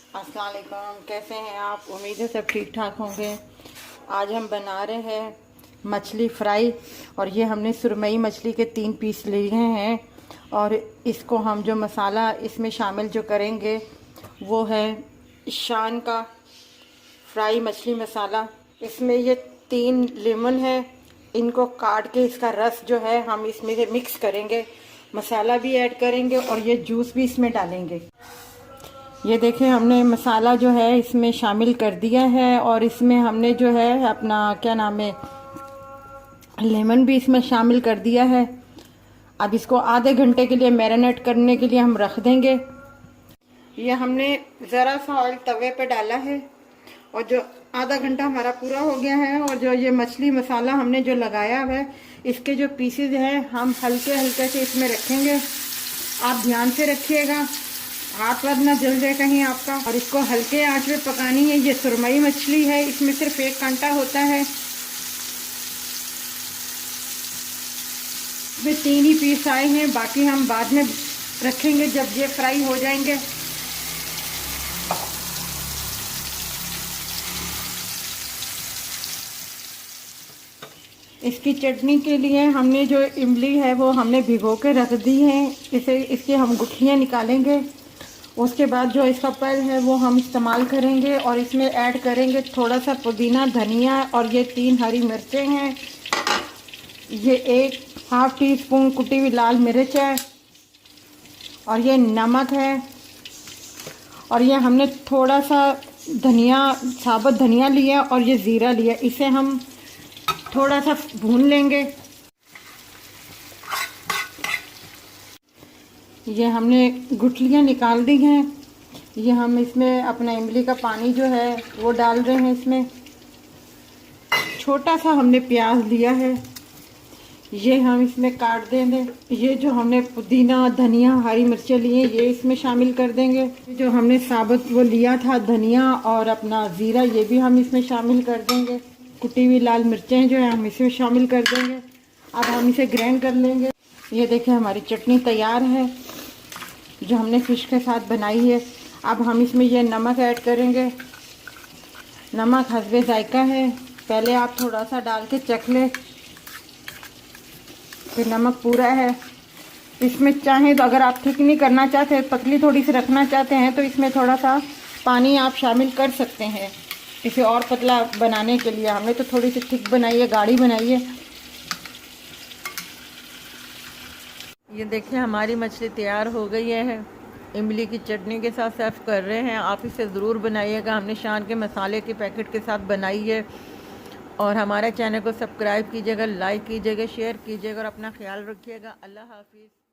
अस्सलाम वालेकुम, कैसे हैं आप? उम्मीद है सब ठीक ठाक होंगे। आज हम बना रहे हैं मछली फ्राई। और ये हमने सुरमई मछली के 3 पीस लिए हैं। और इसको हम जो मसाला इसमें शामिल जो करेंगे वो है शान का फ्राई मछली मसाला। इसमें ये 3 लेमन है, इनको काट के इसका रस जो है हम इसमें से मिक्स करेंगे, मसाला भी ऐड करेंगे और ये जूस भी इसमें डालेंगे। ये देखें, हमने मसाला जो है इसमें शामिल कर दिया है और इसमें हमने जो है अपना क्या नाम है लेमन भी इसमें शामिल कर दिया है। अब इसको आधे घंटे के लिए मैरिनेट करने के लिए हम रख देंगे। ये हमने ज़रा सा ऑयल तवे पे डाला है और जो आधा घंटा हमारा पूरा हो गया है। और जो ये मछली मसाला हमने जो लगाया हुआ है, इसके जो पीसेज हैं हम हल्के हल्के से इसमें रखेंगे। आप ध्यान से रखिएगा, हाथ वाथ ना जल जाए कहीं आपका। और इसको हल्के आंच पे पकानी है। ये सुरमई मछली है, इसमें सिर्फ एक कांटा होता है। इसमें 3 ही पीस आए हैं, बाकी हम बाद में रखेंगे जब ये फ्राई हो जाएंगे। इसकी चटनी के लिए हमने जो इमली है वो हमने भिगो के रख दी है। इसकी हम गुठलियाँ निकालेंगे। उसके बाद जो इसका पल है वो हम इस्तेमाल करेंगे और इसमें ऐड करेंगे थोड़ा सा पुदीना, धनिया और ये 3 हरी मिर्चें हैं। ये 1/2 टीस्पून कुटी हुई लाल मिर्च है और ये नमक है। और ये हमने थोड़ा सा धनिया, साबुत धनिया लिया और ये ज़ीरा लिया। इसे हम थोड़ा सा भून लेंगे। ये हमने गुठलियाँ निकाल दी हैं। ये हम इसमें अपना इमली का पानी जो है वो डाल रहे हैं। इसमें छोटा सा हमने प्याज लिया है, ये हम इसमें काट देंगे। ये जो हमने पुदीना, धनिया, हरी मिर्चें लिए ये इसमें शामिल कर देंगे। जो हमने साबुत वो लिया था धनिया और अपना ज़ीरा, ये भी हम इसमें शामिल कर देंगे। कुटी हुई लाल मिर्चें जो है हम इसमें शामिल कर देंगे। अब हम इसे ग्राइंड कर लेंगे। ये देखें, हमारी चटनी तैयार है जो हमने फ़िश के साथ बनाई है। अब हम इसमें ये नमक ऐड करेंगे। नमक हस्बे जायका है, पहले आप थोड़ा सा डाल के चख लें कि नमक पूरा है। इसमें चाहें तो अगर आप थिक नहीं करना चाहते, पतली थोड़ी सी रखना चाहते हैं तो इसमें थोड़ा सा पानी आप शामिल कर सकते हैं इसे और पतला बनाने के लिए। हमने तो थोड़ी सी थिक बनाई है, गाढ़ी बनाई है। ये देखिए, हमारी मछली तैयार हो गई है। इमली की चटनी के साथ सर्व कर रहे हैं। आप इसे ज़रूर बनाइएगा। हमने शान के मसाले के पैकेट के साथ बनाई है। और हमारे चैनल को सब्सक्राइब कीजिएगा, लाइक कीजिएगा, शेयर कीजिएगा और अपना ख्याल रखिएगा। अल्लाह हाफिज़।